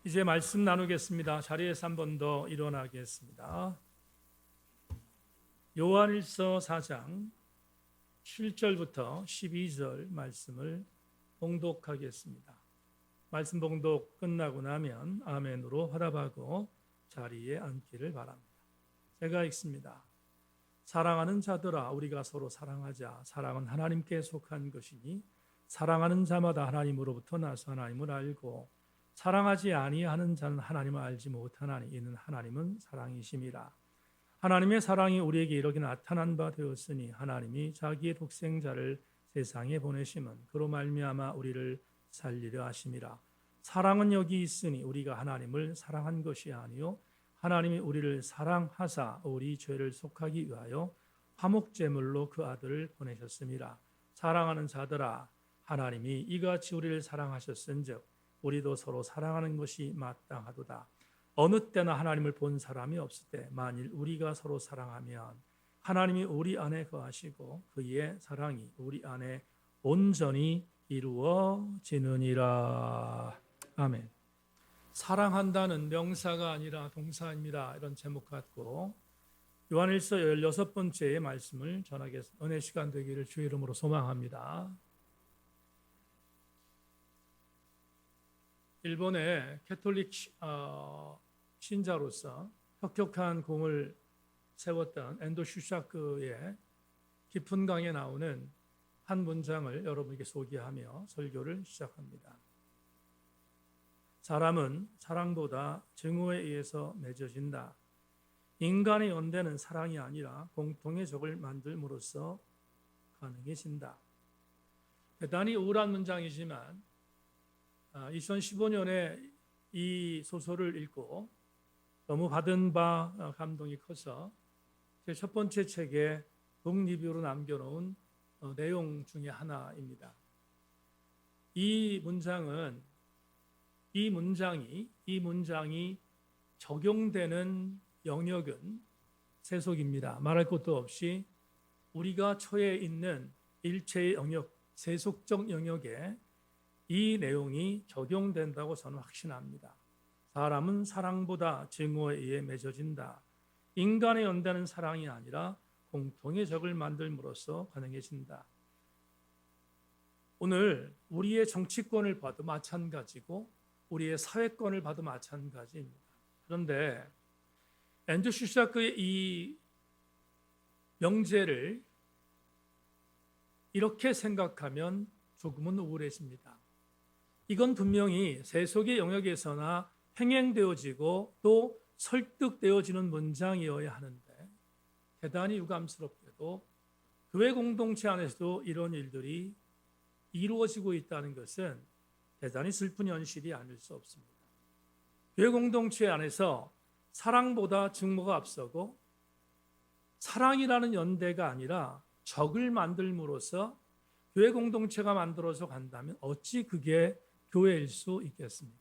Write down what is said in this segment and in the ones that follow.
이제 말씀 나누겠습니다. 자리에서 한 번 더 일어나겠습니다. 요한일서 4장 7절부터 12절 말씀을 봉독하겠습니다. 말씀 봉독 끝나고 나면 아멘으로 화답하고 자리에 앉기를 바랍니다. 제가 읽습니다. 사랑하는 자들아, 우리가 서로 사랑하자. 사랑은 하나님께 속한 것이니 사랑하는 자마다 하나님으로부터 나서 하나님을 알고 사랑하지 아니하는 자는 하나님을 알지 못하나니 이는 하나님은 사랑이심이라. 하나님의 사랑이 우리에게 이렇게 나타난 바 되었으니 하나님이 자기의 독생자를 세상에 보내심은 그로 말미암아 우리를 살리려 하심이라. 사랑은 여기 있으니 우리가 하나님을 사랑한 것이 아니요 하나님이 우리를 사랑하사 우리 죄를 속하기 위하여 화목제물로 그 아들을 보내셨음이라. 사랑하는 자들아, 하나님이 이같이 우리를 사랑하셨은즉 우리도 서로 사랑하는 것이 마땅하도다. 어느 때나 하나님을 본 사람이 없을 때 만일 우리가 서로 사랑하면 하나님이 우리 안에 거하시고 그의 사랑이 우리 안에 온전히 이루어지느니라. 아멘. 사랑한다는 명사가 아니라 동사입니다. 이런 제목 갖고 요한일서 16번째의 말씀을 전하겠습니다. 은혜 시간 되기를 주의 이름으로 소망합니다. 일본의 캐톨릭 신자로서 혁혁한 공을 세웠던 엔도 슈샤크의 깊은 강에 나오는 한 문장을 여러분에게 소개하며 설교를 시작합니다. 사람은 사랑보다 증오에 의해서 맺어진다. 인간의 연대는 사랑이 아니라 공통의 적을 만들므로써 가능해진다. 대단히 우울한 문장이지만 2015년에 이 소설을 읽고 너무 받은 바 감동이 커서 제 첫 번째 책에 북리뷰로 남겨놓은 내용 중에 하나입니다. 이 문장이 적용되는 영역은 세속입니다. 말할 것도 없이 우리가 처해 있는 일체의 영역, 세속적 영역에 이 내용이 적용된다고 저는 확신합니다. 사람은 사랑보다 증오에 의해 맺어진다. 인간의 연대는 사랑이 아니라 공통의 적을 만들므로써 가능해진다. 오늘 우리의 정치권을 봐도 마찬가지고 우리의 사회권을 봐도 마찬가지입니다. 그런데 앤드류 슈샤크의 이 명제를 이렇게 생각하면 조금은 우울해집니다. 이건 분명히 세속의 영역에서나 행행되어지고 또 설득되어지는 문장이어야 하는데 대단히 유감스럽게도 교회 공동체 안에서도 이런 일들이 이루어지고 있다는 것은 대단히 슬픈 현실이 아닐 수 없습니다. 교회 공동체 안에서 사랑보다 증오가 앞서고 사랑이라는 연대가 아니라 적을 만들므로써 교회 공동체가 만들어서 간다면 어찌 그게 교회일 수 있겠습니까?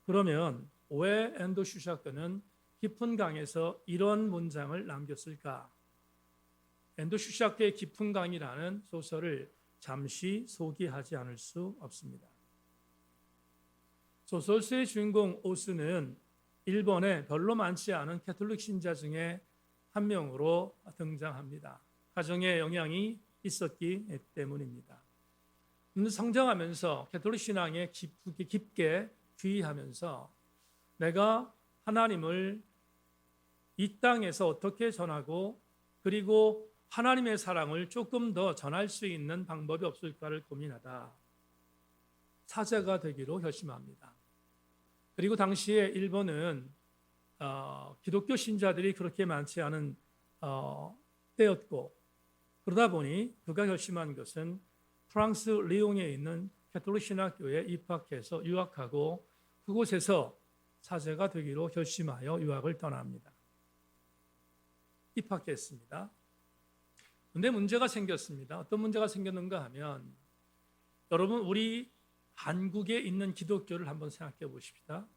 그러면 왜 앤도 슈샤크는 깊은 강에서 이런 문장을 남겼을까? 앤도 슈샤크의 깊은 강이라는 소설을 잠시 소개하지 않을 수 없습니다. 소설서의 주인공 오스는 일본에 별로 많지 않은 캐톨릭 신자 중에 한 명으로 등장합니다. 가정의 영향이 있었기 때문입니다. 성장하면서 캐톨릭 신앙에 깊게 귀의하면서 내가 하나님을 이 땅에서 어떻게 전하고 그리고 하나님의 사랑을 조금 더 전할 수 있는 방법이 없을까를 고민하다 사제가 되기로 결심합니다. 그리고 당시에 일본은 기독교 신자들이 그렇게 많지 않은 때였고 그러다 보니 그가 결심한 것은 프랑스 리옹에 있는 캐톨릭 신학교에 입학해서 유학하고 그곳에서 사제가 되기로 결심하여 유학을 떠납니다. 입학했습니다. 그런데 문제가 생겼습니다. 어떤 문제가 생겼는가 하면 여러분 우리 한국에 있는 기독교를 한번 생각해 보십시다.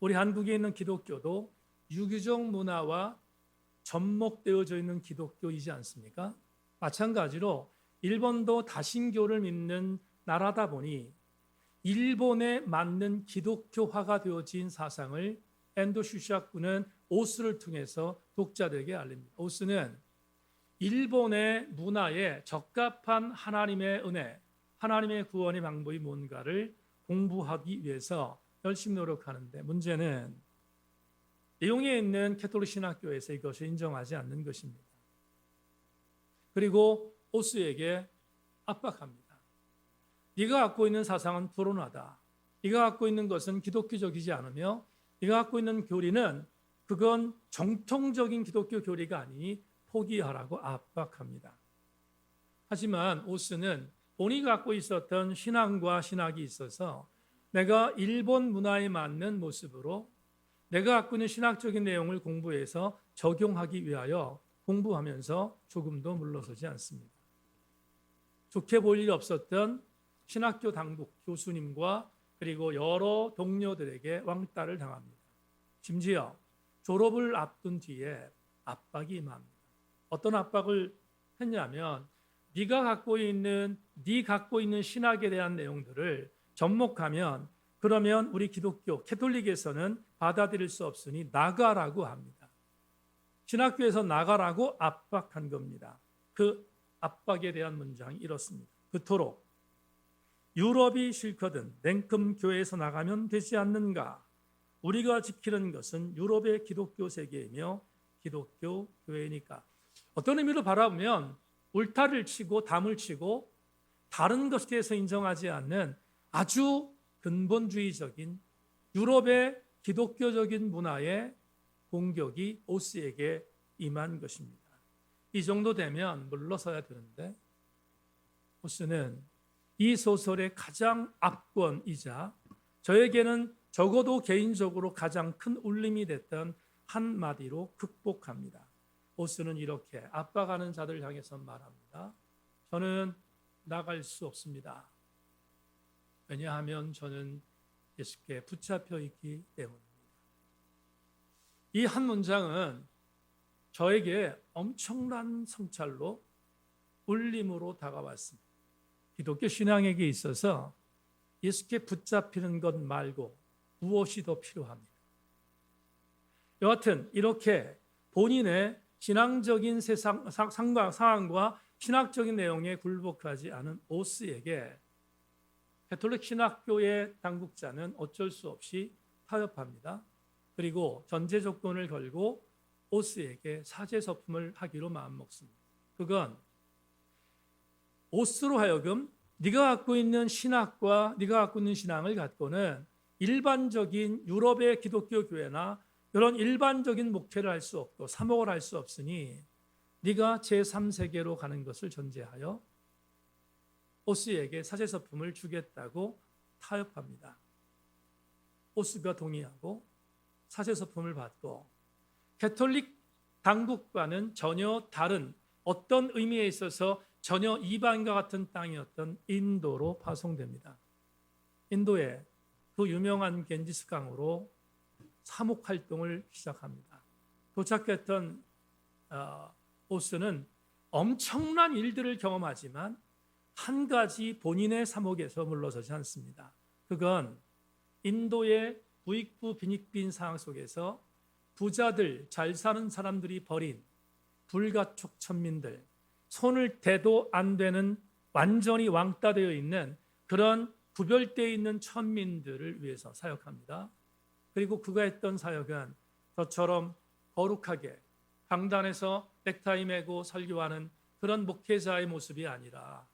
우리 한국에 있는 기독교도 유교적 문화와 접목되어져 있는 기독교이지 않습니까? 마찬가지로 일본도 다신교를 믿는 나라다 보니 일본에 맞는 기독교화가 되어진 사상을 엔도 슈샤쿠는 오스를 통해서 독자들에게 알립니다. 오스는 일본의 문화에 적합한 하나님의 은혜, 하나님의 구원의 방법이 뭔가를 공부하기 위해서 열심히 노력하는데, 문제는 내용에 있는 캐톨릭 신학교에서 이것을 인정하지 않는 것입니다. 그리고 오스에게 압박합니다. 네가 갖고 있는 사상은 불온하다. 네가 갖고 있는 것은 기독교적이지 않으며 네가 갖고 있는 교리는 그건 정통적인 기독교 교리가 아니니 포기하라고 압박합니다. 하지만 오스는 본인이 갖고 있었던 신앙과 신학이 있어서 내가 일본 문화에 맞는 모습으로 내가 갖고 있는 신학적인 내용을 공부해서 적용하기 위하여 공부하면서 조금도 물러서지 않습니다. 좋게 볼 일 없었던 신학교 당국 교수님과 그리고 여러 동료들에게 왕따를 당합니다. 심지어 졸업을 앞둔 뒤에 압박이 임합니다. 어떤 압박을 했냐면 네가 갖고 있는 신학에 대한 내용들을 접목하면 그러면 우리 기독교 캐톨릭에서는 받아들일 수 없으니 나가라고 합니다. 신학교에서 나가라고 압박한 겁니다. 그 압박에 대한 문장이 이렇습니다. 그토록 유럽이 싫거든 냉큼 교회에서 나가면 되지 않는가? 우리가 지키는 것은 유럽의 기독교 세계이며 기독교 교회니까. 어떤 의미로 바라보면 울타리를 치고 담을 치고 다른 것에 대해서 인정하지 않는 아주 근본주의적인 유럽의 기독교적인 문화의 공격이 오스에게 임한 것입니다. 이 정도 되면 물러서야 되는데 오스는 이 소설의 가장 압권이자 저에게는 적어도 개인적으로 가장 큰 울림이 됐던 한마디로 극복합니다. 오스는 이렇게 압박하는 자들을 향해서 말합니다. 저는 나갈 수 없습니다. 왜냐하면 저는 예수께 붙잡혀 있기 때문입니다. 이 한 문장은 저에게 엄청난 성찰로 울림으로 다가왔습니다. 기독교 신앙에게 있어서 예수께 붙잡히는 것 말고 무엇이 더 필요합니까? 여하튼 이렇게 본인의 신앙적인 상황과 신학적인 내용에 굴복하지 않은 오스에게 가톨릭 신학교의 당국자는 어쩔 수 없이 타협합니다. 그리고 전제 조건을 걸고 오스에게 사죄서품을 하기로 마음먹습니다. 그건 오스로 하여금 네가 갖고 있는 신학과 네가 갖고 있는 신앙을 갖고는 일반적인 유럽의 기독교 교회나 이런 일반적인 목회를 할 수 없고 사목을 할 수 없으니 네가 제3세계로 가는 것을 전제하여 오스에게 사죄서품을 주겠다고 타협합니다. 오스가 동의하고 사죄서품을 받고 가톨릭 당국과는 전혀 다른 어떤 의미에 있어서 전혀 이방인과 같은 땅이었던 인도로 파송됩니다. 인도의 그 유명한 겐지스 강으로 사목 활동을 시작합니다. 도착했던 오스는 엄청난 일들을 경험하지만 한 가지 본인의 사목에서 물러서지 않습니다. 그건 인도의 부익부 빈익빈 상황 속에서 부자들, 잘 사는 사람들이 버린 불가촉 천민들, 손을 대도 안 되는 완전히 왕따되어 있는 그런 구별되어 있는 천민들을 위해서 사역합니다. 그리고 그가 했던 사역은 저처럼 거룩하게 강단에서 넥타이 메고 설교하는 그런 목회자의 모습이 아니라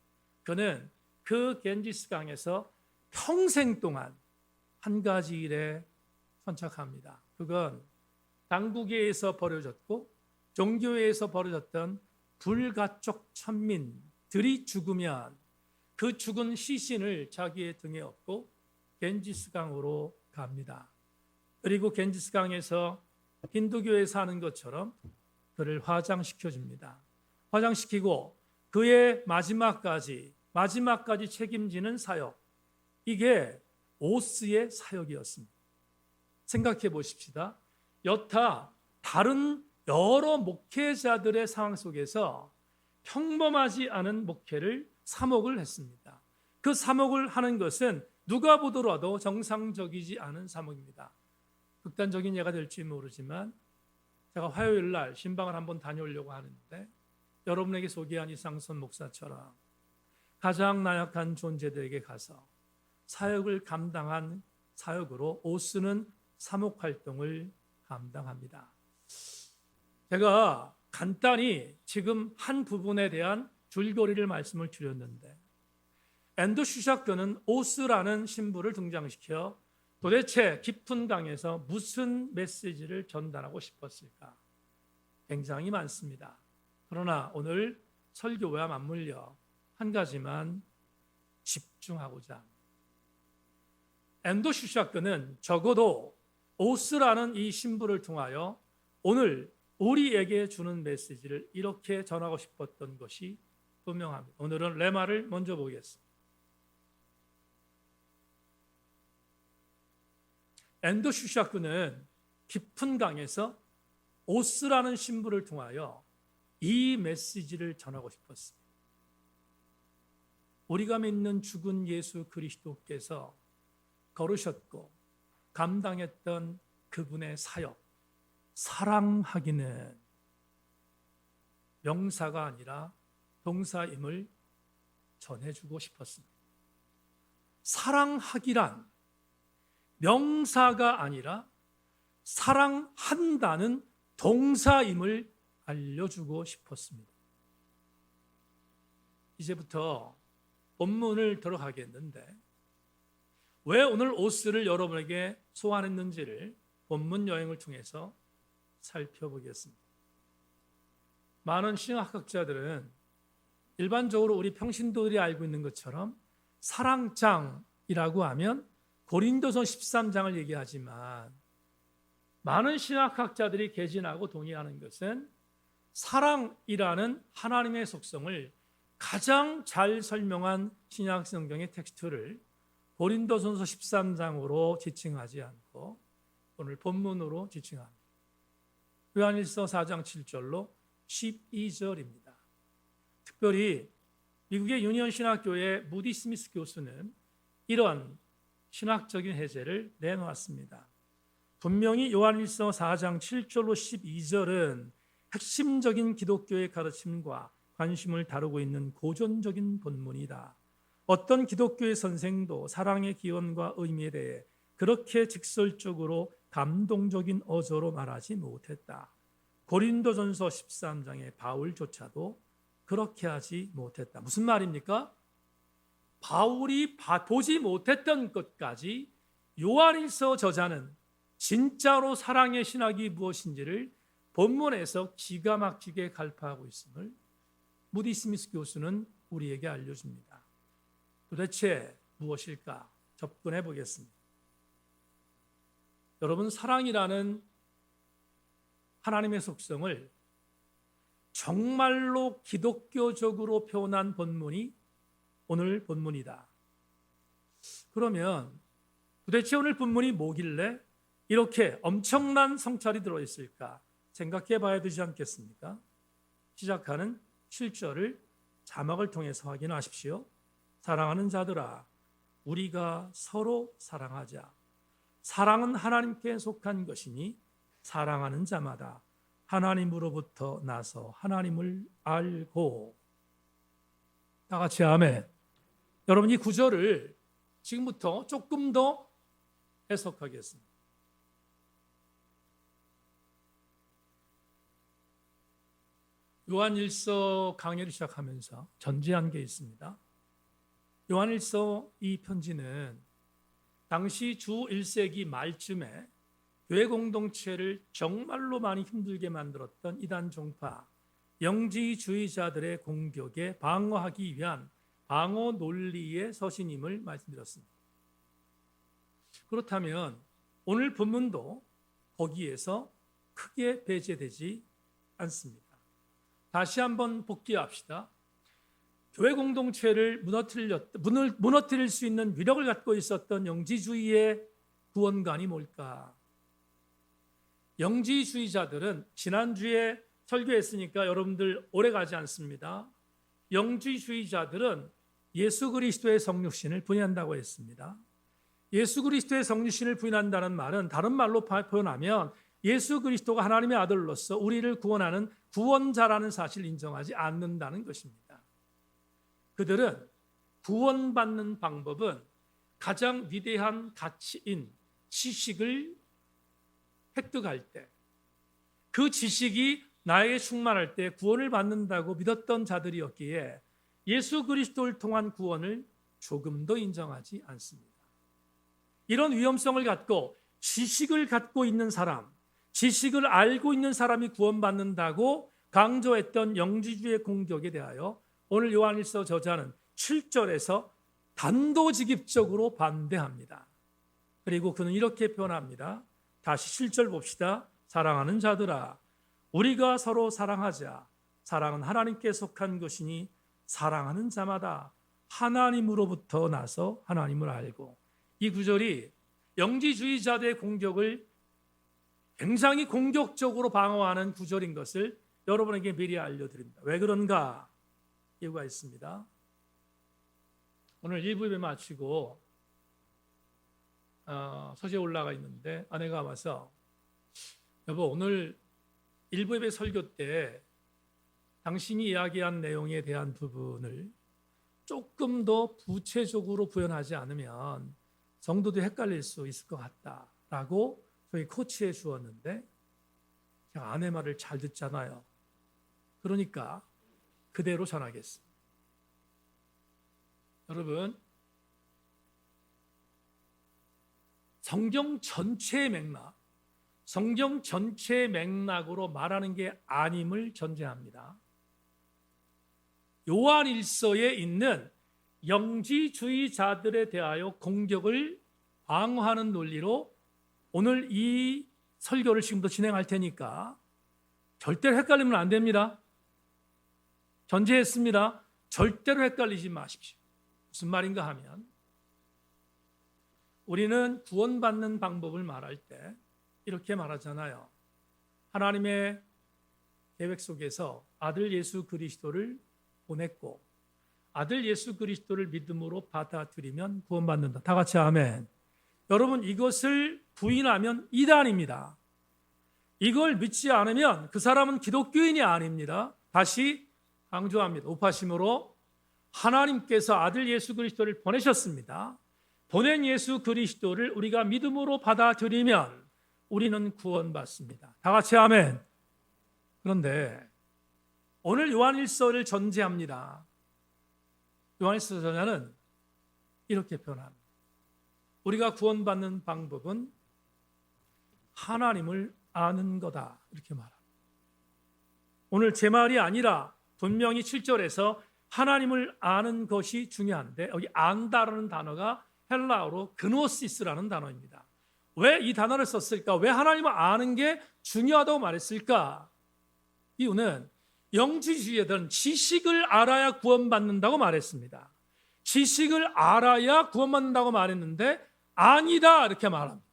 그는 그 겐지스 강에서 평생 동안 한 가지 일에 선착합니다. 그건 당국에서 벌어졌고 종교에서 벌어졌던 불가촉 천민들이 죽으면 그 죽은 시신을 자기의 등에 업고 겐지스 강으로 갑니다. 그리고 겐지스 강에서 힌두교에서 하는 것처럼 그를 화장시켜줍니다. 화장시키고 그의 마지막까지 책임지는 사역, 이게 오스의 사역이었습니다. 생각해 보십시다. 여타 다른 여러 목회자들의 상황 속에서 평범하지 않은 목회를 사목을 했습니다. 그 사목을 하는 것은 누가 보더라도 정상적이지 않은 사목입니다. 극단적인 예가 될지 모르지만 제가 화요일 날 신방을 한번 다녀오려고 하는데 여러분에게 소개한 이상선 목사처럼 가장 나약한 존재들에게 가서 사역을 감당한 사역으로 오스는 사목 활동을 감당합니다. 제가 간단히 지금 한 부분에 대한 줄거리를 말씀을 드렸는데 앤드류 슈샤크는 오스라는 신부를 등장시켜 도대체 깊은 강에서 무슨 메시지를 전달하고 싶었을까? 굉장히 많습니다. 그러나 오늘 설교와 맞물려 한 가지만 집중하고자 합니다. 앤드류 슈샤크는 적어도 오스라는 이 신부를 통하여 오늘 우리에게 주는 메시지를 이렇게 전하고 싶었던 것이 분명합니다. 오늘은 레마를 먼저 보겠습니다. 앤드류 슈샤크는 깊은 강에서 오스라는 신부를 통하여 이 메시지를 전하고 싶었습니다. 우리가 믿는 죽은 예수 그리스도께서 걸으셨고 감당했던 그분의 사역, 사랑하기는 명사가 아니라 동사임을 전해주고 싶었습니다. 사랑하기란 명사가 아니라 사랑한다는 동사임을 알려주고 싶었습니다. 이제부터 본문을 들어가겠는데 왜 오늘 오스를 여러분에게 소환했는지를 본문 여행을 통해서 살펴보겠습니다. 많은 신학학자들은 일반적으로 우리 평신도들이 알고 있는 것처럼 사랑장이라고 하면 고린도서 13장을 얘기하지만 많은 신학학자들이 개진하고 동의하는 것은 사랑이라는 하나님의 속성을 가장 잘 설명한 신약 성경의 텍스트를 고린도전서 13장으로 지칭하지 않고 오늘 본문으로 지칭합니다. 요한일서 4장 7절로 12절입니다. 특별히 미국의 유니언 신학교의 무디 스미스 교수는 이런 신학적인 해제를 내놓았습니다. 분명히 요한일서 4장 7절로 12절은 핵심적인 기독교의 가르침과 관심을 다루고 있는 고전적인 본문이다. 어떤 기독교의 선생도 사랑의 기원과 의미에 대해 그렇게 직설적으로 감동적인 어조로 말하지 못했다. 고린도전서 13장의 바울조차도 그렇게 하지 못했다. 무슨 말입니까? 바울이 보지 못했던 것까지 요한일서 저자는 진짜로 사랑의 신학이 무엇인지를 본문에서 기가 막히게 갈파하고 있음을 무디 스미스 교수는 우리에게 알려줍니다. 도대체 무엇일까? 접근해 보겠습니다. 여러분, 사랑이라는 하나님의 속성을 정말로 기독교적으로 표현한 본문이 오늘 본문이다. 그러면 도대체 오늘 본문이 뭐길래 이렇게 엄청난 성찰이 들어있을까 생각해 봐야 되지 않겠습니까? 시작하는 7절을 자막을 통해서 확인하십시오. 사랑하는 자들아, 우리가 서로 사랑하자. 사랑은 하나님께 속한 것이니 사랑하는 자마다 하나님으로부터 나서 하나님을 알고. 다 같이 아멘. 여러분, 이 구절을 지금부터 조금 더 해석하겠습니다. 요한일서 강의를 시작하면서 전제한 게 있습니다. 요한일서 이 편지는 당시 주 1세기 말쯤에 교회 공동체를 정말로 많이 힘들게 만들었던 이단 종파, 영지주의자들의 공격에 방어하기 위한 방어 논리의 서신임을 말씀드렸습니다. 그렇다면 오늘 본문도 거기에서 크게 배제되지 않습니다. 다시 한번 복기합시다. 교회 공동체를 무너뜨릴 수 있는 위력을 갖고 있었던 영지주의의 구원관이 뭘까? 영지주의자들은 지난주에 설교했으니까 여러분들 오래 가지 않습니다. 영지주의자들은 예수 그리스도의 성육신을 분해한다고 했습니다. 예수 그리스도의 성육신을 부인한다는 말은 다른 말로 표현하면 예수 그리스도가 하나님의 아들로서 우리를 구원하는 구원자라는 사실을 인정하지 않는다는 것입니다. 그들은 구원받는 방법은 가장 위대한 가치인 지식을 획득할 때, 그 지식이 나에게 충만할 때 구원을 받는다고 믿었던 자들이었기에 예수 그리스도를 통한 구원을 조금도 인정하지 않습니다. 이런 위험성을 갖고 지식을 갖고 있는 사람, 지식을 알고 있는 사람이 구원받는다고 강조했던 영지주의 공격에 대하여 오늘 요한일서 저자는 7절에서 단도직입적으로 반대합니다. 그리고 그는 이렇게 표현합니다. 다시 7절 봅시다. 사랑하는 자들아, 우리가 서로 사랑하자. 사랑은 하나님께 속한 것이니 사랑하는 자마다 하나님으로부터 나서 하나님을 알고. 이 구절이 영지주의자들의 공격을 굉장히 공격적으로 방어하는 구절인 것을 여러분에게 미리 알려드립니다. 왜 그런가? 이유가 있습니다. 오늘 1부 예배 마치고 서재 올라가 있는데 아내가 와서 여보, 오늘 1부 예배 설교 때 당신이 이야기한 내용에 대한 부분을 조금 더 구체적으로 구현하지 않으면 성도도 헷갈릴 수 있을 것 같다라고 저희 코치해 주었는데 제가 아내 말을 잘 듣잖아요. 그러니까 그대로 전하겠습니다. 여러분, 성경 전체의 맥락으로 말하는 게 아님을 전제합니다. 요한일서에 있는 영지주의자들에 대하여 공격을 방어하는 논리로 오늘 이 설교를 지금부터 진행할 테니까 절대로 헷갈리면 안 됩니다. 전제했습니다. 절대로 헷갈리지 마십시오. 무슨 말인가 하면 우리는 구원받는 방법을 말할 때 이렇게 말하잖아요. 하나님의 계획 속에서 아들 예수 그리스도를 보냈고 아들 예수 그리스도를 믿음으로 받아들이면 구원받는다. 다 같이 아멘. 여러분, 이것을 부인하면 이단입니다. 이걸 믿지 않으면 그 사람은 기독교인이 아닙니다. 다시 강조합니다. 우파심으로 하나님께서 아들 예수 그리스도를 보내셨습니다. 보낸 예수 그리스도를 우리가 믿음으로 받아들이면 우리는 구원받습니다. 다 같이 아멘. 그런데 오늘 요한일서를 전제합니다. 요한일서 저자는 이렇게 표현합니다. 우리가 구원받는 방법은 하나님을 아는 거다. 이렇게 말합니다. 오늘 제 말이 아니라 분명히 7절에서 하나님을 아는 것이 중요한데 여기 안다라는 단어가 헬라어로 그노시스라는 단어입니다. 왜 이 단어를 썼을까? 왜 하나님을 아는 게 중요하다고 말했을까? 이유는 영지주의자들은 지식을 알아야 구원받는다고 말했습니다. 지식을 알아야 구원받는다고 말했는데 아니다 이렇게 말합니다.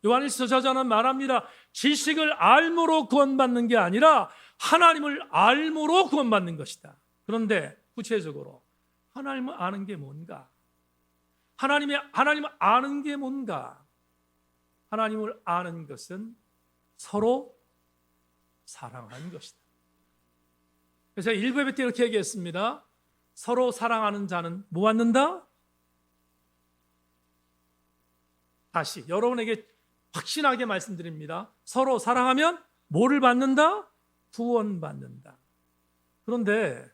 요한일서 저자는 말합니다. 지식을 알므로 구원받는 게 아니라 하나님을 알므로 구원받는 것이다. 그런데 구체적으로 하나님을 아는 게 뭔가? 하나님을 아는 게 뭔가? 하나님을 아는 것은 서로 사랑하는 것이다. 그래서 1부 예배 때 이렇게 얘기했습니다. 서로 사랑하는 자는 뭐 받는다? 다시 여러분에게 확신하게 말씀드립니다. 서로 사랑하면 뭐를 받는다? 구원받는다. 그런데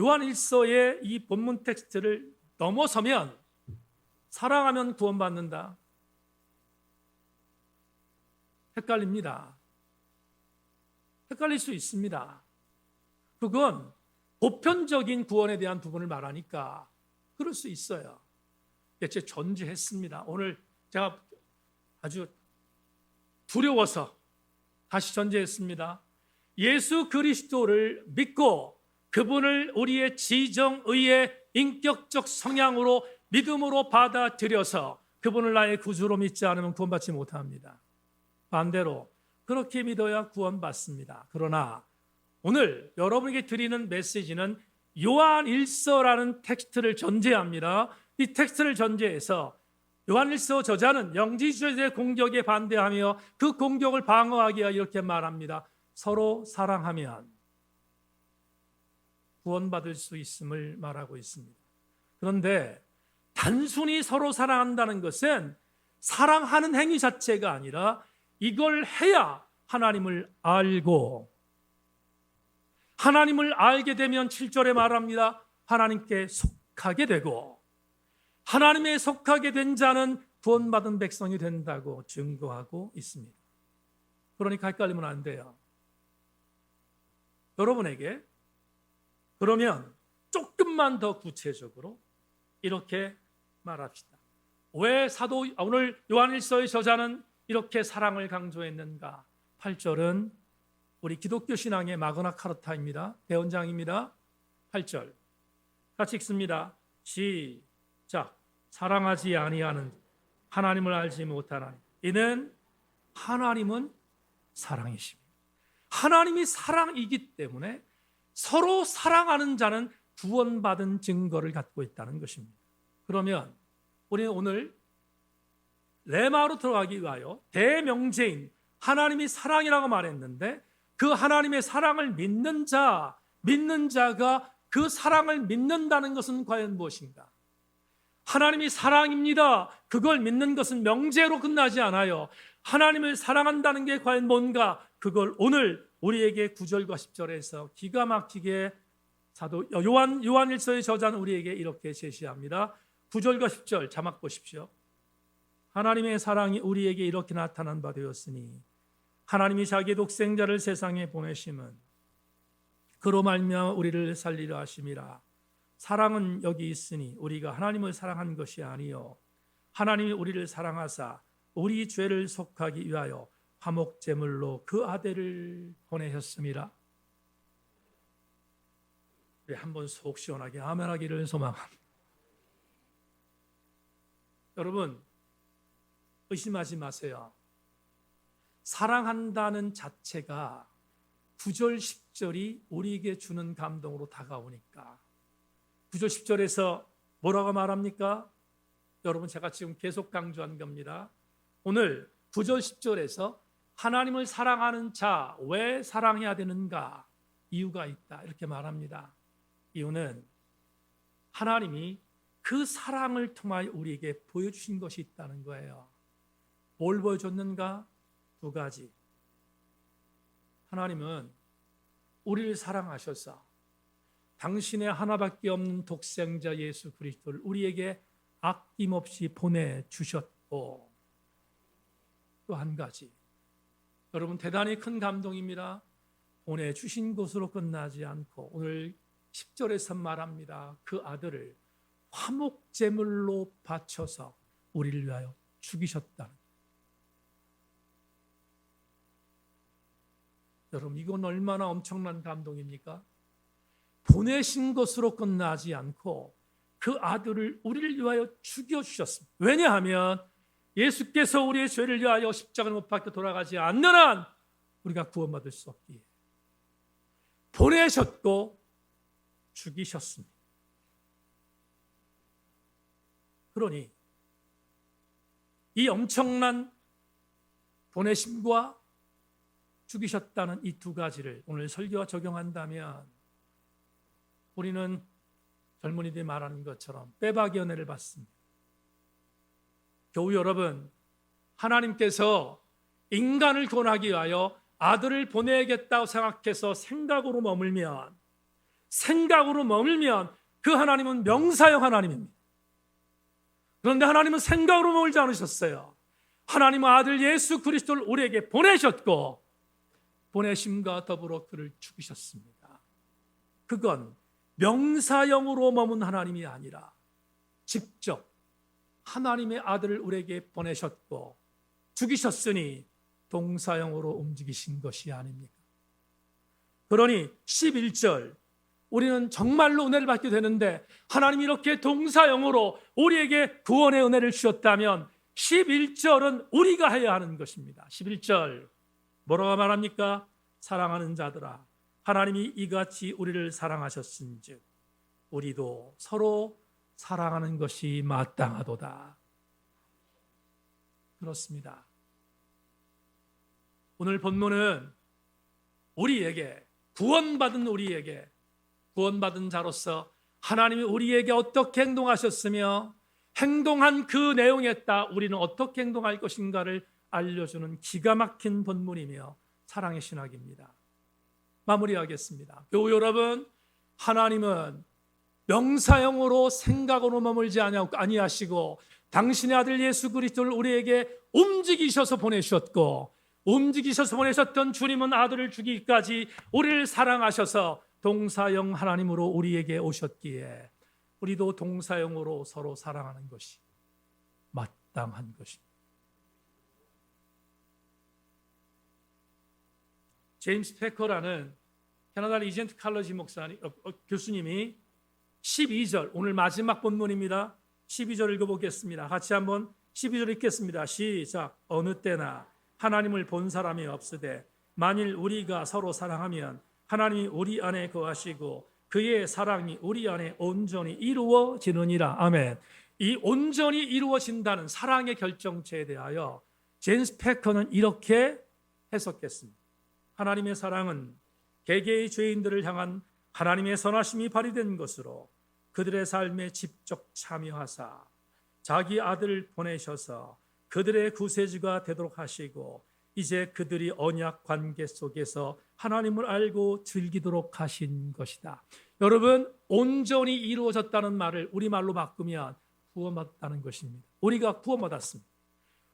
요한일서의 이 본문 텍스트를 넘어서면 사랑하면 구원받는다. 헷갈립니다. 헷갈릴 수 있습니다. 그건 보편적인 구원에 대한 부분을 말하니까 그럴 수 있어요. 제가 전제했습니다. 오늘 제가 아주 두려워서 다시 전제했습니다. 예수 그리스도를 믿고 그분을 우리의 지정의의 인격적 성향으로 믿음으로 받아들여서 그분을 나의 구주로 믿지 않으면 구원받지 못합니다. 반대로 그렇게 믿어야 구원받습니다. 그러나 오늘 여러분에게 드리는 메시지는 요한일서라는 텍스트를 전제합니다. 이 텍스트를 전제해서 요한일서 저자는 영지주의자의 공격에 반대하며 그 공격을 방어하기 위해 이렇게 말합니다. 서로 사랑하면 구원받을 수 있음을 말하고 있습니다. 그런데 단순히 서로 사랑한다는 것은 사랑하는 행위 자체가 아니라 이걸 해야 하나님을 알고, 하나님을 알게 되면 7절에 말합니다. 하나님께 속하게 되고, 하나님에 속하게 된 자는 구원받은 백성이 된다고 증거하고 있습니다. 그러니까 헷갈리면 안 돼요. 여러분에게 그러면 조금만 더 구체적으로 이렇게 말합시다. 왜 오늘 요한일서의 저자는 이렇게 사랑을 강조했는가? 8절은 우리 기독교 신앙의 마그나 카르타입니다. 대원장입니다. 8절 같이 읽습니다. 시작. 사랑하지 아니하는 하나님을 알지 못하나니 이는 하나님은 사랑이십니다. 하나님이 사랑이기 때문에 서로 사랑하는 자는 구원받은 증거를 갖고 있다는 것입니다. 그러면 우리는 오늘 레마로 들어가기 위하여 대명제인 하나님이 사랑이라고 말했는데 그 하나님의 사랑을 믿는 자가 그 사랑을 믿는다는 것은 과연 무엇인가? 하나님이 사랑입니다. 그걸 믿는 것은 명제로 끝나지 않아요. 하나님을 사랑한다는 게 과연 뭔가? 그걸 오늘 우리에게 9절과 10절에서 기가 막히게 사도 요한일서의 저자는 우리에게 이렇게 제시합니다. 9절과 10절 자막 보십시오. 하나님의 사랑이 우리에게 이렇게 나타난 바 되었으니 하나님이 자기 독생자를 세상에 보내심은 그로 말미암아 우리를 살리려 하심이라. 사랑은 여기 있으니 우리가 하나님을 사랑한 것이 아니요 하나님이 우리를 사랑하사 우리 죄를 속하기 위하여 화목제물로 그 아들을 보내셨음이라. 우리 한번 속 시원하게 아멘하기를 소망합니다. 여러분 의심하지 마세요. 사랑한다는 자체가 9절 10절이 우리에게 주는 감동으로 다가오니까 9절 10절에서 뭐라고 말합니까? 여러분 제가 지금 계속 강조한 겁니다. 오늘 9절 10절에서 하나님을 사랑하는 자 왜 사랑해야 되는가? 이유가 있다 이렇게 말합니다. 이유는 하나님이 그 사랑을 통하여 우리에게 보여주신 것이 있다는 거예요. 뭘 보여줬는가? 두 가지. 하나님은 우리를 사랑하셔서 당신의 하나밖에 없는 독생자 예수 그리스도를 우리에게 아낌없이 보내주셨고 또 한 가지. 여러분 대단히 큰 감동입니다. 보내주신 것으로 끝나지 않고 오늘 10절에서 말합니다. 그 아들을 화목제물로 바쳐서 우리를 위하여 죽이셨다는. 여러분 이건 얼마나 엄청난 감동입니까? 보내신 것으로 끝나지 않고 그 아들을 우리를 위하여 죽여주셨습니다. 왜냐하면 예수께서 우리의 죄를 위하여 십자가를 못 박혀 돌아가지 않는 한 우리가 구원받을 수 없기에 보내셨고 죽이셨습니다. 그러니 이 엄청난 보내심과 죽이셨다는 이 두 가지를 오늘 설교와 적용한다면 우리는 젊은이들이 말하는 것처럼 빼박이 은혜를 받습니다. 교우 여러분, 하나님께서 인간을 구원하기 위하여 아들을 보내야겠다고 생각해서 생각으로 머물면 그 하나님은 명사형 하나님입니다. 그런데 하나님은 생각으로 머물지 않으셨어요. 하나님은 아들 예수 그리스도를 우리에게 보내셨고 보내심과 더불어 그를 죽이셨습니다. 그건 명사형으로 머문 하나님이 아니라 직접 하나님의 아들을 우리에게 보내셨고 죽이셨으니 동사형으로 움직이신 것이 아닙니까? 그러니 11절 우리는 정말로 은혜를 받게 되는데 하나님이 이렇게 동사형으로 우리에게 구원의 은혜를 주셨다면 11절은 우리가 해야 하는 것입니다. 11절 뭐라고 말합니까? 사랑하는 자들아 하나님이 이같이 우리를 사랑하셨은즉 우리도 서로 사랑하는 것이 마땅하도다. 그렇습니다. 오늘 본문은 우리에게, 구원받은 자로서 하나님이 우리에게 어떻게 행동하셨으며 행동한 그 내용에 따라 우리는 어떻게 행동할 것인가를 알려주는 기가 막힌 본문이며 사랑의 신학입니다. 마무리하겠습니다. 교우 여러분, 하나님은 명사형으로 생각으로 머물지 아니하시고 당신의 아들 예수 그리스도를 우리에게 움직이셔서 보내셨고, 움직이셔서 보내셨던 주님은 아들을 주기까지 우리를 사랑하셔서 동사형 하나님으로 우리에게 오셨기에 우리도 동사형으로 서로 사랑하는 것이 마땅한 것입니다. 제임스 패커라는 캐나다 리젠트 칼러지 교수님이 12절, 오늘 마지막 본문입니다. 12절 읽어보겠습니다. 같이 한번 12절 읽겠습니다. 시작. 어느 때나 하나님을 본 사람이 없으되 만일 우리가 서로 사랑하면 하나님이 우리 안에 거하시고 그의 사랑이 우리 안에 온전히 이루어지느니라. 아멘. 이 온전히 이루어진다는 사랑의 결정체에 대하여 제임스 패커는 이렇게 해석했습니다. 하나님의 사랑은 개개의 죄인들을 향한 하나님의 선하심이 발휘된 것으로 그들의 삶에 직접 참여하사 자기 아들을 보내셔서 그들의 구세주가 되도록 하시고 이제 그들이 언약 관계 속에서 하나님을 알고 즐기도록 하신 것이다. 여러분, 온전히 이루어졌다는 말을 우리말로 바꾸면 구원받았다는 것입니다. 우리가 구원받았습니다.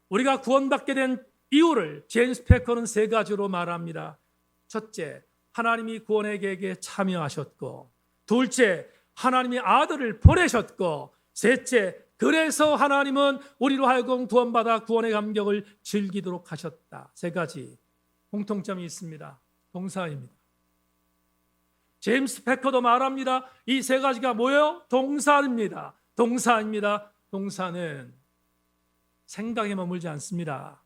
우리가 구원받게 된 이유를 제임스 패커는 세 가지로 말합니다. 첫째, 하나님이 구원의 계획에 참여하셨고, 둘째, 하나님이 아들을 보내셨고, 셋째, 그래서 하나님은 우리로 하여금 구원받아 구원의 감격을 즐기도록 하셨다. 세 가지 공통점이 있습니다. 동사입니다. 제임스 패커도 말합니다. 이 세 가지가 뭐예요? 동사입니다. 동사는 생각에 머물지 않습니다.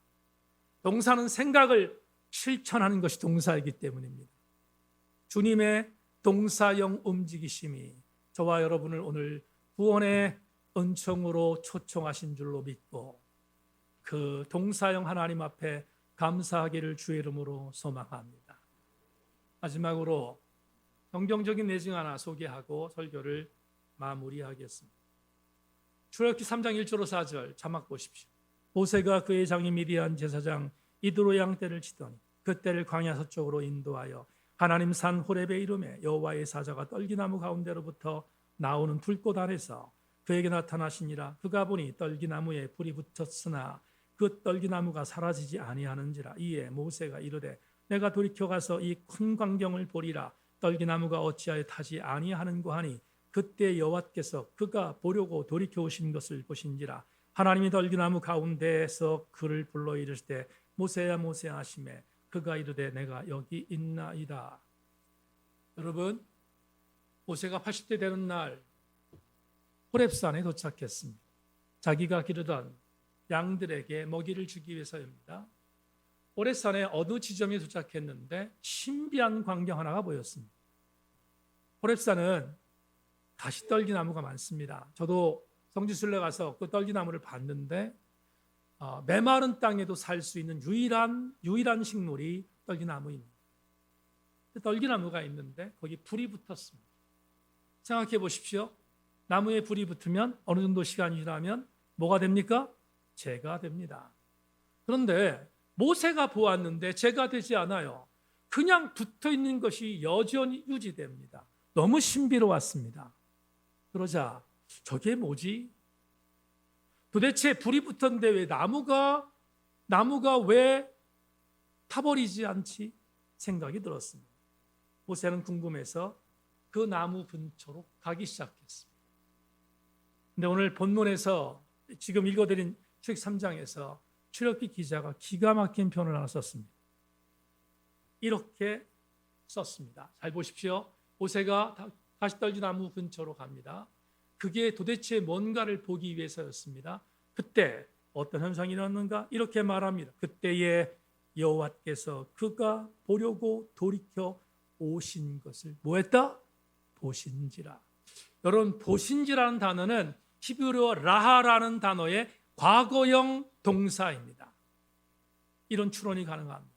동사는 생각을 실천하는 것이 동사이기 때문입니다. 주님의 동사형 움직이심이 저와 여러분을 오늘 구원의 은총으로 초청하신 줄로 믿고 그 동사형 하나님 앞에 감사하기를 주의 이름으로 소망합니다. 마지막으로 성경적인 내용 하나 소개하고 설교를 마무리하겠습니다. 출애굽기 3장 1절로 4절 자막 보십시오. 모세가 그의 장인 미디안 제사장 이드로 양 떼를 치더니 그 떼를 광야 서쪽으로 인도하여 하나님 산 호렙에 이름에 여호와의 사자가 떨기나무 가운데로부터 나오는 불꽃 아래서 그에게 나타나시니라. 그가 보니 떨기나무에 불이 붙었으나 그 떨기나무가 사라지지 아니하는지라. 이에 모세가 이르되 내가 돌이켜 가서 이 큰 광경을 보리라. 떨기나무가 어찌하여 타지 아니하는고 하니 그때 여호와께서 그가 보려고 돌이켜 오신 것을 보신지라. 하나님이 떨기나무 가운데에서 그를 불러 이르시되 모세야 모세야 하시매 그가 이르되 내가 여기 있나이다. 여러분, 모세가 80대 되는 날 호렙산에 도착했습니다. 자기가 기르던 양들에게 먹이를 주기 위해서입니다. 호렙산의 어느 지점에 도착했는데 신비한 광경 하나가 보였습니다. 호렙산은 가시떨기나무가 많습니다. 저도 성지순례 가서 그 떨기나무를 봤는데 메마른 땅에도 살 수 있는 유일한 식물이 떨기나무입니다. 떨기나무가 있는데 거기 불이 붙었습니다. 생각해 보십시오. 나무에 불이 붙으면 어느 정도 시간이 지나면 뭐가 됩니까? 재가 됩니다. 그런데 모세가 보았는데 재가 되지 않아요. 그냥 붙어 있는 것이 여전히 유지됩니다. 너무 신비로웠습니다. 그러자 저게 뭐지? 도대체 불이 붙었는데 왜 나무가 왜 타버리지 않지? 생각이 들었습니다. 모세는 궁금해서 그 나무 근처로 가기 시작했습니다. 근데 오늘 본문에서 지금 읽어드린 출애굽기 3장에서 출애굽기 기자가 기가 막힌 표현을 하나 썼습니다. 이렇게 썼습니다. 잘 보십시오. 모세가 가시떨기나무 근처로 갑니다. 그게 도대체 뭔가를 보기 위해서였습니다. 그때 어떤 현상이 일어났는가? 이렇게 말합니다. 그때에 여호와께서 그가 보려고 돌이켜 오신 것을 뭐했다? 보신지라. 여러분, 보신지라는 단어는 히브리어 라하라는 단어의 과거형 동사입니다. 이런 추론이 가능합니다.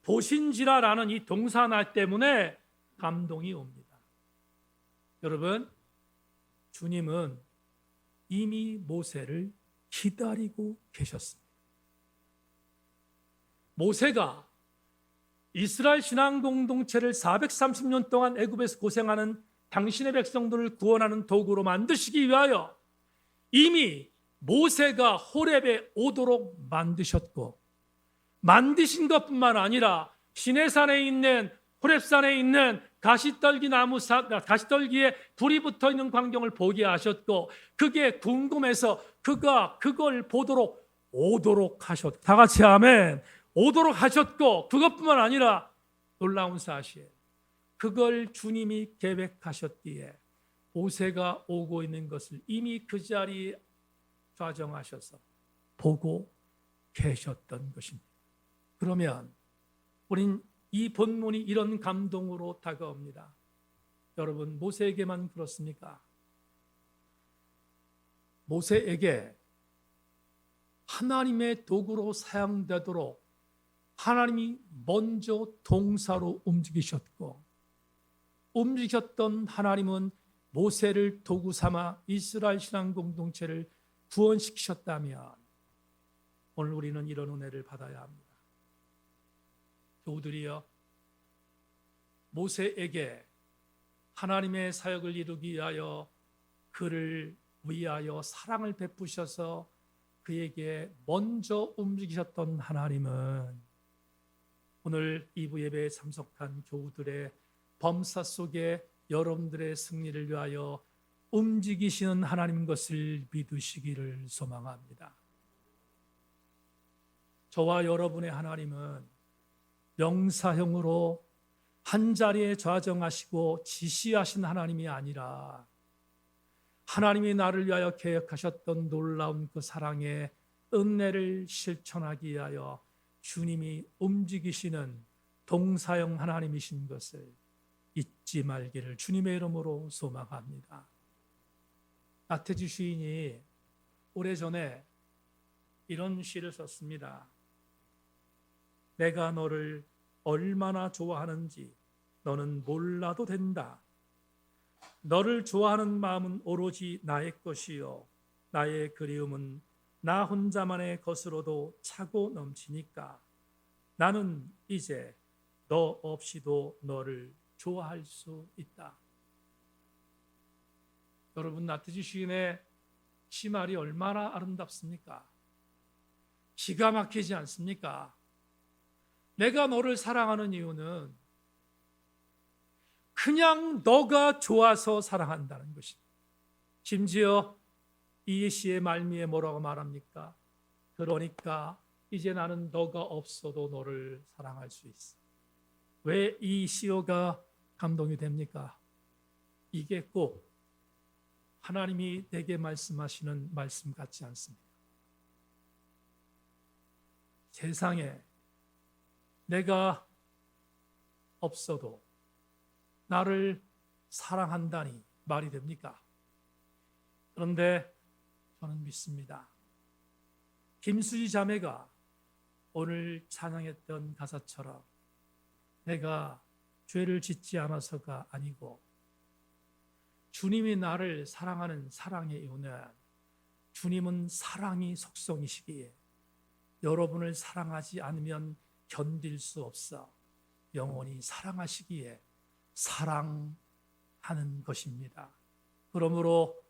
보신지라라는 이 동사나 때문에 감동이 옵니다. 여러분, 주님은 이미 모세를 기다리고 계셨습니다. 모세가 이스라엘 신앙 공동체를 430년 동안 애굽에서 고생하는 당신의 백성들을 구원하는 도구로 만드시기 위하여 이미 모세가 호렙에 오도록 만드셨고, 만드신 것뿐만 아니라 시내산에 있는 호렙산에 있는 가시떨기에 불이 붙어 있는 광경을 보게 하셨고, 그게 궁금해서 그가 그걸 보도록 오도록 하셨고, 다 같이 아멘. 오도록 하셨고, 그것뿐만 아니라 놀라운 사실, 그걸 주님이 계획하셨기에 모세가 오고 있는 것을 이미 그 자리에 좌정하셔서 보고 계셨던 것입니다. 그러면 우린 이 본문이 이런 감동으로 다가옵니다. 여러분, 모세에게만 그렇습니까? 모세에게 하나님의 도구로 사용되도록 하나님이 먼저 동사로 움직이셨던 하나님은 모세를 도구 삼아 이스라엘 신앙 공동체를 구원시키셨다면 오늘 우리는 이런 은혜를 받아야 합니다. 교우들이여, 모세에게 하나님의 사역을 이루기 위하여 그를 위하여 사랑을 베푸셔서 그에게 먼저 움직이셨던 하나님은 오늘 2부 예배에 참석한 교우들의 범사 속에 여러분들의 승리를 위하여 움직이시는 하나님인 것을 믿으시기를 소망합니다. 저와 여러분의 하나님은 명사형으로 한자리에 좌정하시고 지시하신 하나님이 아니라 하나님이 나를 위하여 계획하셨던 놀라운 그 사랑의 은혜를 실천하기 위하여 주님이 움직이시는 동사형 하나님이신 것을 잊지 말기를 주님의 이름으로 소망합니다. 나태주 시인이 오래전에 이런 시를 썼습니다. 내가 너를 얼마나 좋아하는지 너는 몰라도 된다. 너를 좋아하는 마음은 오로지 나의 것이요 나의 그리움은 나 혼자만의 것으로도 차고 넘치니까 나는 이제 너 없이도 너를 좋아할 수 있다. 여러분, 나태주 시인의 시말이 얼마나 아름답습니까? 기가 막히지 않습니까? 내가 너를 사랑하는 이유는 그냥 너가 좋아서 사랑한다는 것입니다. 심지어 이 시의 말미에 뭐라고 말합니까? 그러니까 이제 나는 너가 없어도 너를 사랑할 수 있어. 왜 이 시어가 감동이 됩니까? 이게 꼭 하나님이 내게 말씀하시는 말씀 같지 않습니다. 세상에 내가 없어도 나를 사랑한다니 말이 됩니까? 그런데 저는 믿습니다. 김수지 자매가 오늘 찬양했던 가사처럼 내가 죄를 짓지 않아서가 아니고 주님이 나를 사랑하는 사랑의 이유는 주님은 사랑이 속성이시기에 여러분을 사랑하지 않으면 견딜 수 없어 영원히 사랑하시기에 사랑하는 것입니다. 그러므로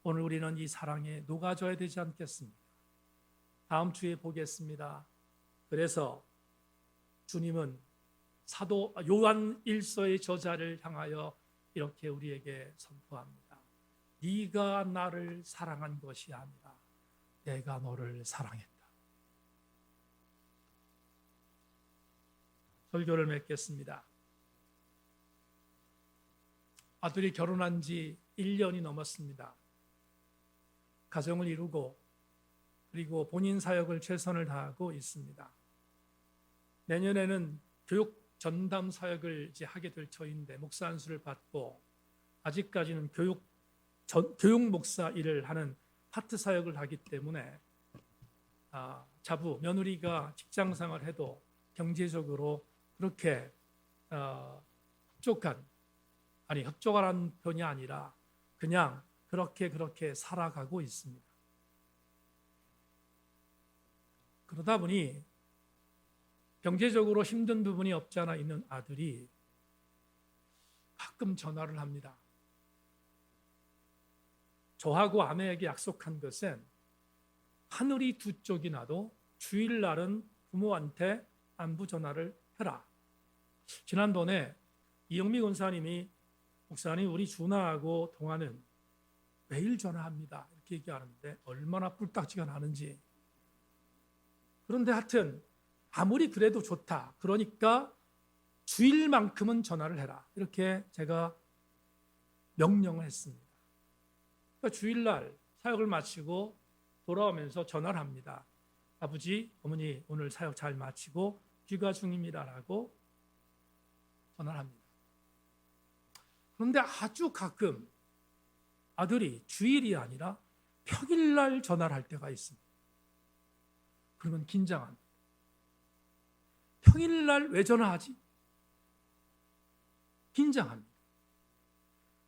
오늘 우리는 이 사랑에 녹아져야 되지 않겠습니까? 다음 주에 보겠습니다. 그래서 주님은 사도 요한 1서의 저자를 향하여 이렇게 우리에게 선포합니다. 네가 나를 사랑한 것이 아니라 내가 너를 사랑했다. 설교를 맺겠습니다. 아들이 결혼한 지 1년이 넘었습니다. 가정을 이루고 그리고 본인 사역을 최선을 다하고 있습니다. 내년에는 교육 전담 사역을 이제 하게 될 터인데 목사 안수를 받고 아직까지는 교육 목사 일을 하는 파트 사역을 하기 때문에 자부, 며느리가 직장 생활을 해도 경제적으로 그렇게 흡족한 편이 아니라 그냥 그렇게 살아가고 있습니다. 그러다 보니 경제적으로 힘든 부분이 없지 않아 있는 아들이 가끔 전화를 합니다. 저하고 아내에게 약속한 것은 하늘이 두 쪽이 나도 주일날은 부모한테 안부 전화를 해라. 지난번에 이영미 권사님이 목사님 우리 준하하고 동아는 매일 전화합니다. 이렇게 얘기하는데 얼마나 뿔딱지가 나는지. 그런데 하여튼 아무리 그래도 좋다. 그러니까 주일만큼은 전화를 해라. 이렇게 제가 명령을 했습니다. 그러니까 주일날 사역을 마치고 돌아오면서 전화를 합니다. 아버지, 어머니 오늘 사역 잘 마치고 귀가 중입니다라고 전화를 합니다. 그런데 아주 가끔 아들이 주일이 아니라 평일날 전화를 할 때가 있습니다. 그러면 긴장합니다. 평일날 왜 전화하지? 긴장합니다.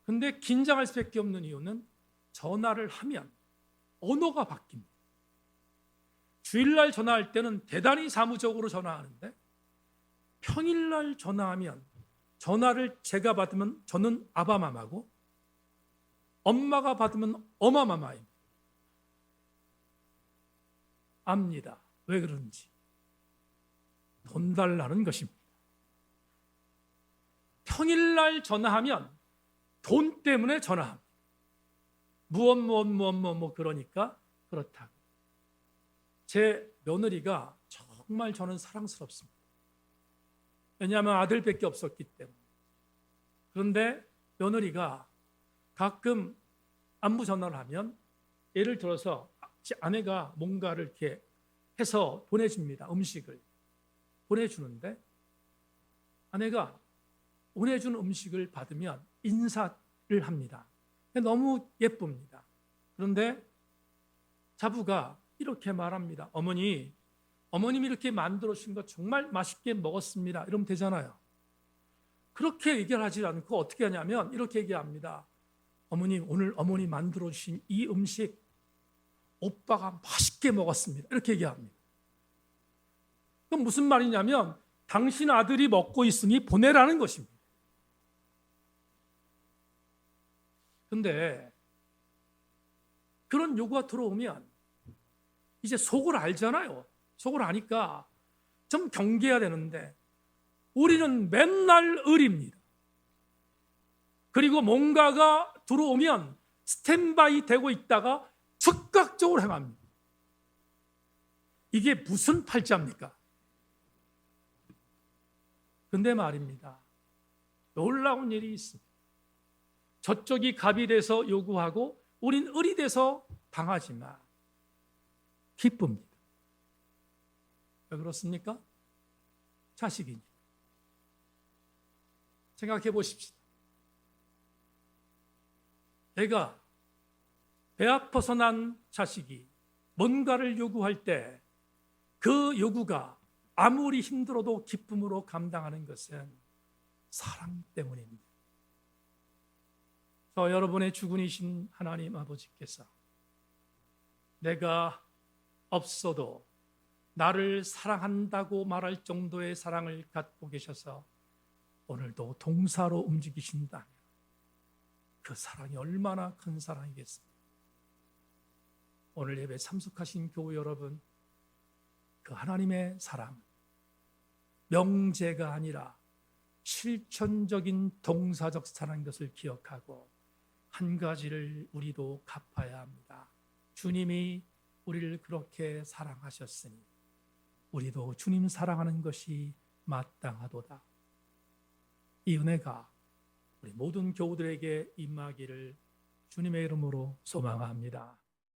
그런데 긴장할 수밖에 없는 이유는 전화를 하면 언어가 바뀝니다. 주일날 전화할 때는 대단히 사무적으로 전화하는데 평일날 전화하면 전화를 제가 받으면 저는 아바마마고 엄마가 받으면 어마마마입니다. 압니다. 왜 그런지. 돈 달라는 것입니다. 평일날 전화하면 돈 때문에 전화합니다. 그러니까 그렇다고. 제 며느리가 정말 저는 사랑스럽습니다. 왜냐하면 아들밖에 없었기 때문에. 그런데 며느리가 가끔 안부 전화를 하면 예를 들어서 아내가 뭔가를 이렇게 해서 보내줍니다. 음식을 보내주는데 아내가 보내준 음식을 받으면 인사를 합니다. 너무 예쁩니다. 그런데 자부가 이렇게 말합니다. 어머님이 이렇게 만들어주신 거 정말 맛있게 먹었습니다. 이러면 되잖아요. 그렇게 얘기를 하지 않고 어떻게 하냐면 이렇게 얘기합니다. 어머님, 오늘 어머니 만들어주신 이 음식 오빠가 맛있게 먹었습니다. 이렇게 얘기합니다. 그럼 무슨 말이냐면 당신 아들이 먹고 있으니 보내라는 것입니다. 그런데 그런 요구가 들어오면 이제 속을 알잖아요. 속을 아니까 좀 경계해야 되는데 우리는 맨날 을입니다. 그리고 뭔가가 들어오면 스탠바이 되고 있다가 즉각적으로 행합니다. 이게 무슨 팔자입니까? 근데 말입니다. 놀라운 일이 있습니다. 저쪽이 갑이 돼서 요구하고 우린 을이 돼서 당하지만 기쁩니다. 왜 그렇습니까? 자식이니까. 생각해 보십시다. 내가 배 아파서 난 자식이 뭔가를 요구할 때 그 요구가 아무리 힘들어도 기쁨으로 감당하는 것은 사랑 때문입니다. 여러분의 주군이신 하나님 아버지께서 내가 없어도 나를 사랑한다고 말할 정도의 사랑을 갖고 계셔서 오늘도 동사로 움직이신다면 그 사랑이 얼마나 큰 사랑이겠습니까? 오늘 예배 참석하신 교우 여러분, 그 하나님의 사랑, 명제가 아니라 실천적인 동사적 사랑인 것을 기억하고 한 가지를 우리도 갚아야 합니다. 주님이 우리를 그렇게 사랑하셨으니 우리도 주님 사랑하는 것이 마땅하도다. 이 은혜가 우리 모든 교우들에게 임하기를 주님의 이름으로 소망합니다.